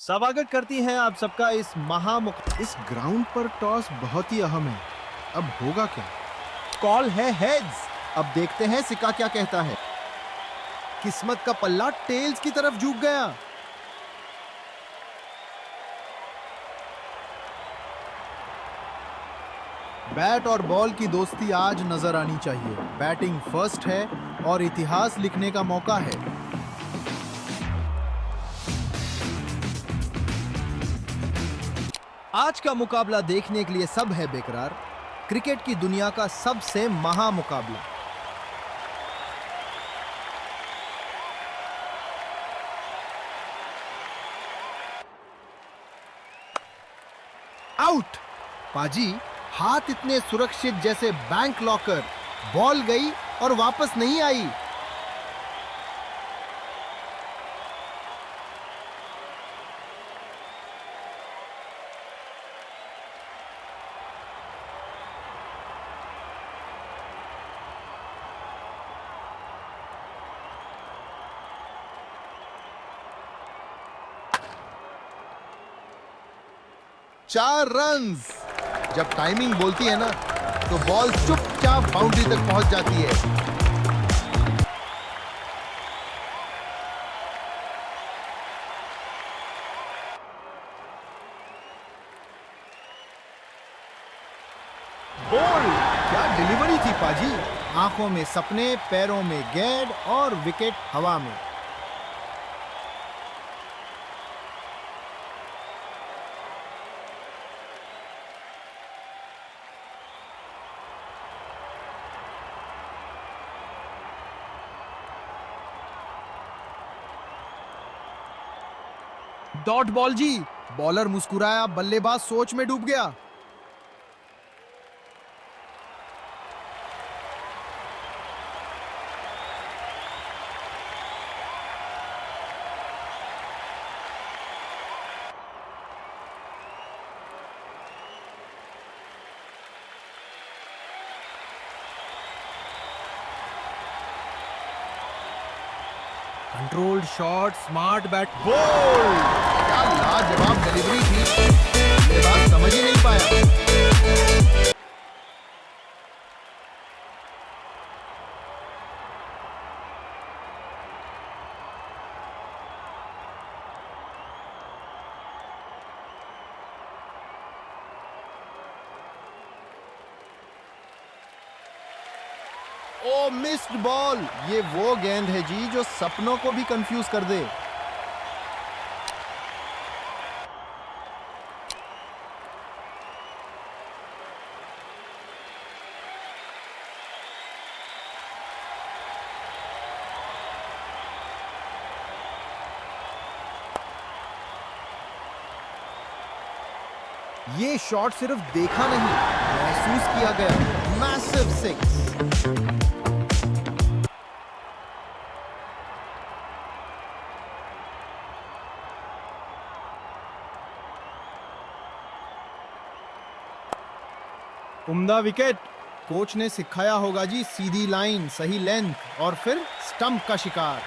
स्वागत करती हैं आप सबका इस ग्राउंड पर टॉस बहुत ही अहम है। अब होगा क्या? कॉल है हेड्स। अब देखते हैं सिक्का क्या कहता है। किस्मत का पल्ला टेल्स की तरफ झुक गया। बैट और बॉल की दोस्ती आज नजर आनी चाहिए। बैटिंग फर्स्ट है और इतिहास लिखने का मौका है। आज का मुकाबला देखने के लिए सब है बेकरार। क्रिकेट की दुनिया का सबसे महामुकाबला। आउट। पाजी, हाथ इतने सुरक्षित जैसे बैंक लॉकर। बॉल गई और वापस नहीं आई। चार रन्स। जब टाइमिंग बोलती है ना, तो बॉल चुपचाप बाउंड्री तक पहुंच जाती है। बॉल, क्या डिलीवरी थी पाजी। आंखों में सपने, पैरों में गेंद और विकेट हवा में। डॉट बॉल जी। बॉलर मुस्कुराया, बल्लेबाज सोच में डूब गया। Controlled shot, smart bat. Ball, क्या लाजवाब डिलीवरी थी। ये बात समझ ही नहीं पाया। ओ मिस्ड बॉल। ये वो गेंद है जी जो सपनों को भी कंफ्यूज कर दे। ये शॉट सिर्फ देखा नहीं, महसूस किया गया। Massive six. उम्दा विकेट। कोच ने सिखाया होगा जी, सीधी लाइन, सही लेंथ और फिर स्टंप का शिकार।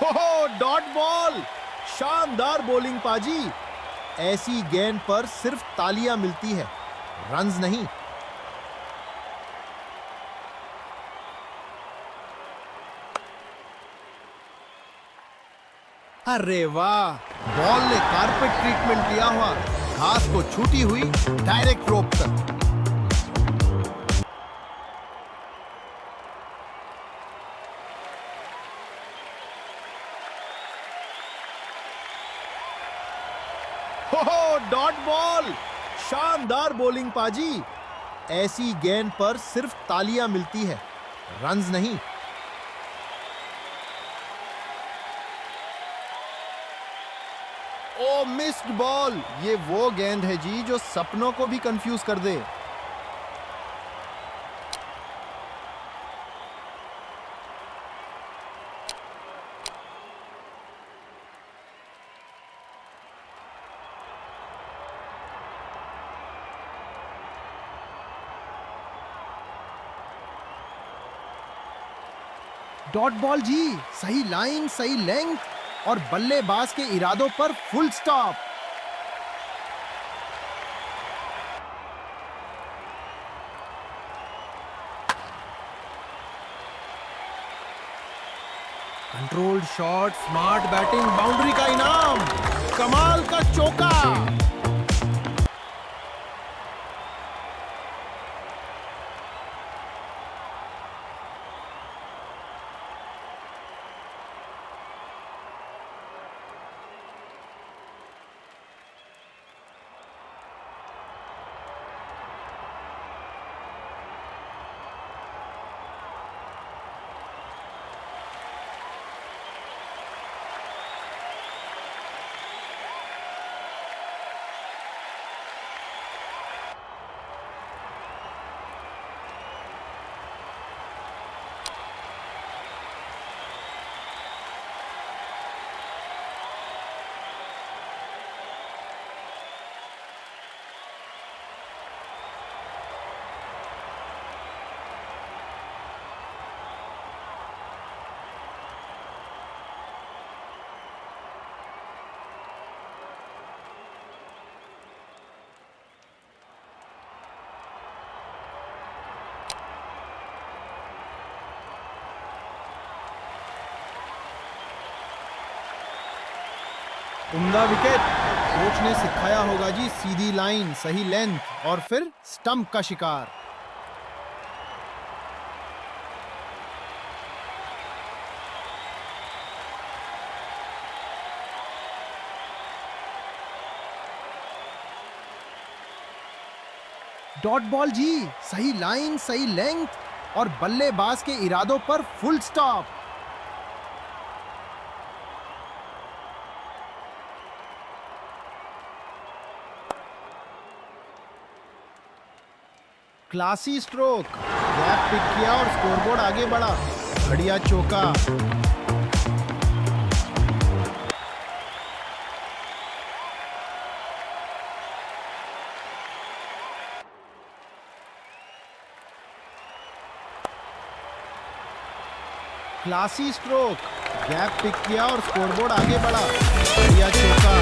हो डॉट बॉल। शानदार बॉलिंग पाजी। ऐसी गेंद पर सिर्फ तालियां मिलती है, रन्स नहीं। अरे वाह, बॉल ने कारपेट ट्रीटमेंट लिया हुआ। घास को छूटी हुई, डायरेक्ट रोप तक। हो डॉट बॉल। शानदार बॉलिंग पाजी। ऐसी गेंद पर सिर्फ तालियां मिलती है, रन्स नहीं। ओ मिस्ड बॉल। ये वो गेंद है जी जो सपनों को भी कंफ्यूज कर दे। डॉट बॉल जी, सही लाइन, सही लेंथ और बल्लेबाज के इरादों पर full stop. Controlled shot, smart batting, boundary का इनाम, कमाल का चौका। उम्दा विकेट। कोच ने सिखाया होगा जी, सीधी लाइन, सही लेंथ और फिर स्टंप का शिकार। डॉट बॉल जी, सही लाइन, सही लेंथ और बल्लेबाज के इरादों पर full stop. Classy stroke, gap pick किया और स्कोरबोर्ड आगे बढ़ा। बढ़िया चौका। क्लासी स्ट्रोक, गैप पिक किया और स्कोरबोर्ड आगे बढ़ा। बढ़िया चौका।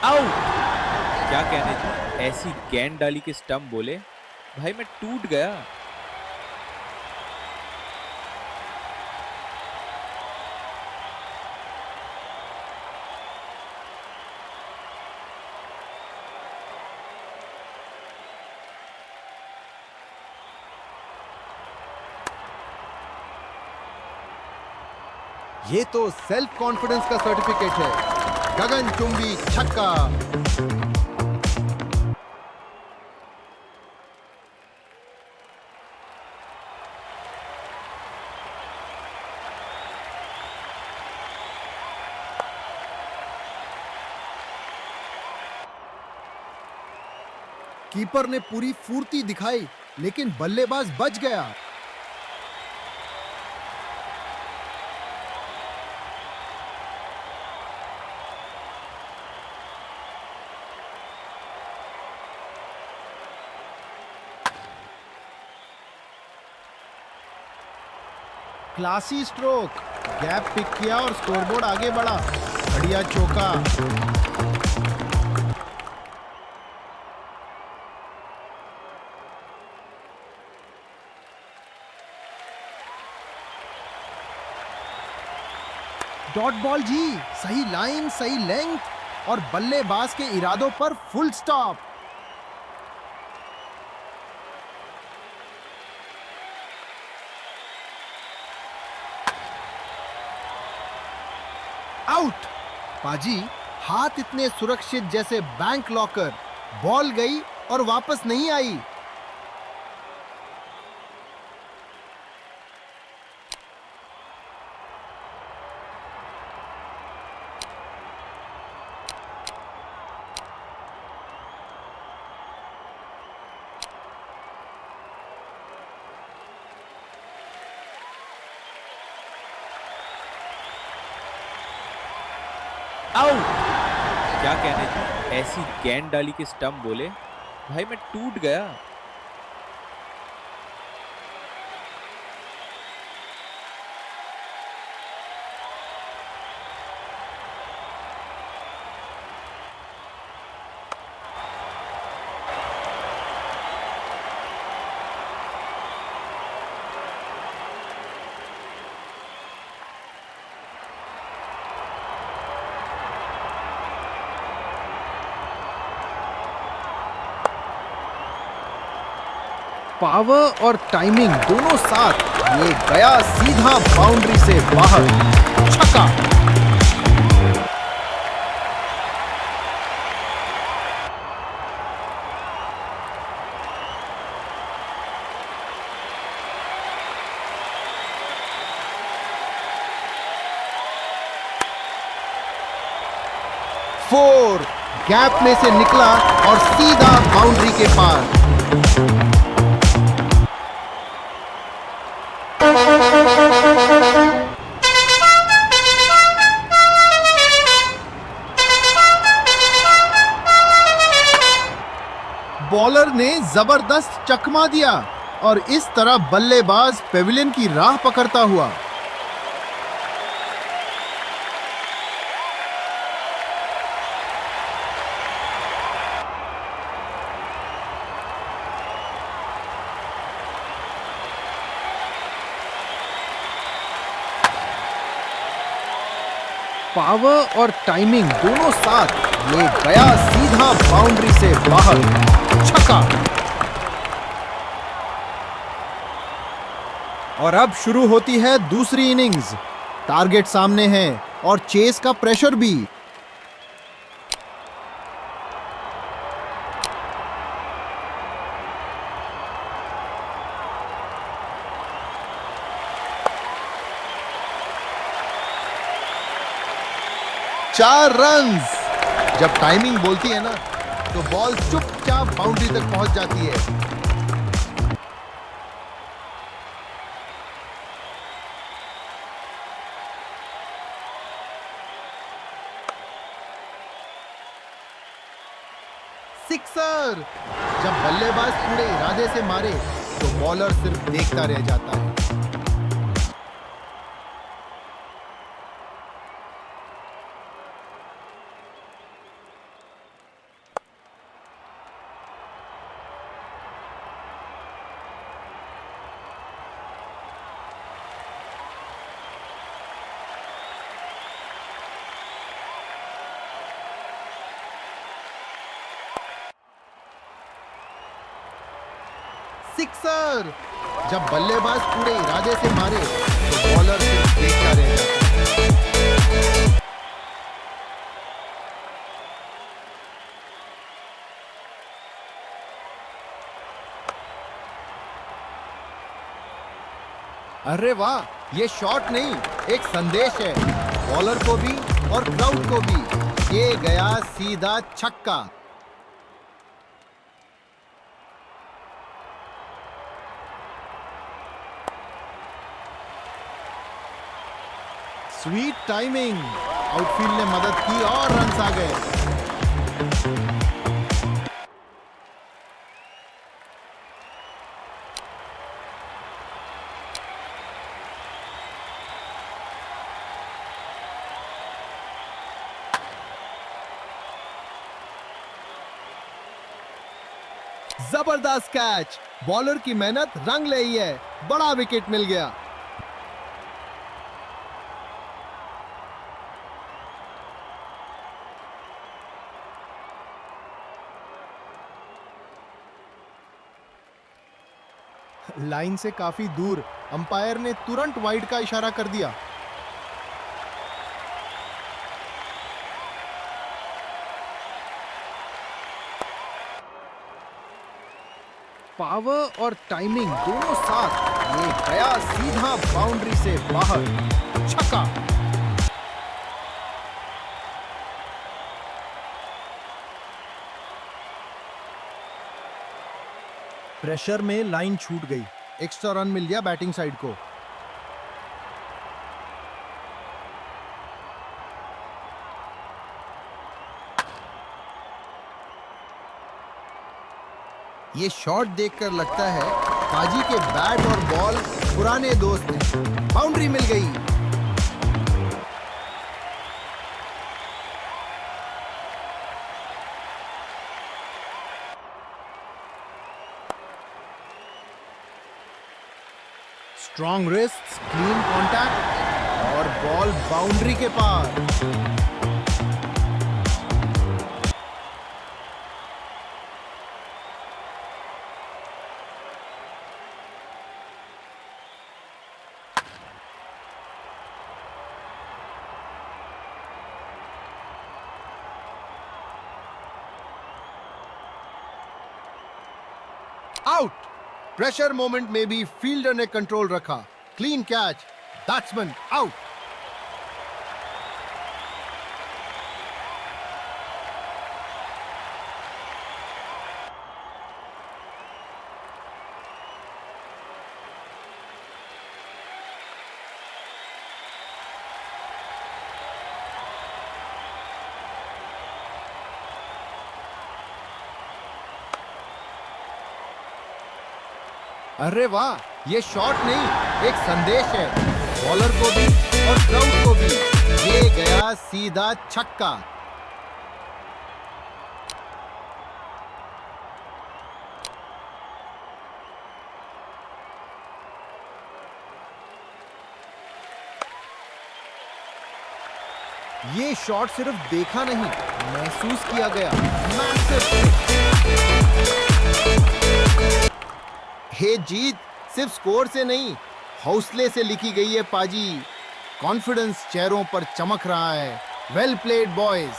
आउट। क्या कहने थे, ऐसी गेंद डाली कि स्टंप बोले, भाई मैं टूट गया। ये तो सेल्फ कॉन्फिडेंस का सर्टिफिकेट है। गगनचुंबी छक्का। कीपर ने पूरी फुर्ती दिखाई, लेकिन बल्लेबाज बच गया। क्लासी स्ट्रोक, गैप पिक किया और स्कोरबोर्ड आगे बढ़ा। बढ़िया चौका। डॉट बॉल जी, सही लाइन, सही लेंथ और बल्लेबाज के इरादों पर फुल स्टॉप। आउट। पाजी, हाथ इतने सुरक्षित जैसे बैंक लॉकर। बॉल गई और वापस नहीं आई। आउट। क्या कहने जी, ऐसी गेंद डाली कि स्टंप बोले, भाई मैं टूट गया। पावर और टाइमिंग दोनों साथ, ये गया सीधा बाउंड्री से बाहर, छक्का। फोर, गैप में से निकला और सीधा बाउंड्री के पार। बॉलर ने जबरदस्त चकमा दिया और इस तरह बल्लेबाज पेविलियन की राह पकड़ता हुआ। पावर और टाइमिंग दोनों साथ, ये गया सीधा बाउंड्री से बाहर, छक्का। और अब शुरू होती है दूसरी इनिंग्स। टारगेट सामने है और चेस का प्रेशर भी। चार रन्स। जब टाइमिंग बोलती है ना, तो बॉल चुपचाप बाउंड्री तक पहुंच जाती है। सिक्सर। जब बल्लेबाज पूरे इरादे से मारे, तो बॉलर सिर्फ देखता रह जाता है। सिक्सर। जब बल्लेबाज पूरे इरादे से मारे, तो बॉलर सिर्फ देखता रह जाता है। अरे वाह, ये शॉट नहीं, एक संदेश है, बॉलर को भी और क्राउड को भी। ये गया सीधा छक्का। Sweet timing. आउटफील्ड ने मदद की और रन्स आ गए। जबरदस्त कैच। बॉलर की मेहनत रंग ले आई है, बड़ा विकेट मिल गया। लाइन से काफी दूर, अंपायर ने तुरंत वाइड का इशारा कर दिया। पावर और टाइमिंग दोनों साथ, ये गया सीधा बाउंड्री से बाहर, छक्का। प्रेशर में लाइन छूट गई, एक्स्ट्रा रन मिल गया बैटिंग साइड को। ये शॉट देखकर लगता है पाजी के बैट और बॉल पुराने दोस्त हैं। बाउंड्री मिल गई। स्ट्रॉन्ग रिस्ट्स, क्लीन कॉन्टैक्ट और बॉल बाउंड्री के पार। आउट। प्रेशर मोमेंट में भी फील्डर ने कंट्रोल रखा। Clean catch, batsman out. अरे वाह, ये शॉट नहीं एक संदेश है, बॉलर को भी और क्राउड को भी। ये गया सीधा छक्का। ये शॉट सिर्फ देखा नहीं, महसूस किया गया। मैसिव। ये जीत सिर्फ स्कोर से नहीं, हौसले से लिखी गई है पाजी। कॉन्फिडेंस चेहरों पर चमक रहा है। Well played boys.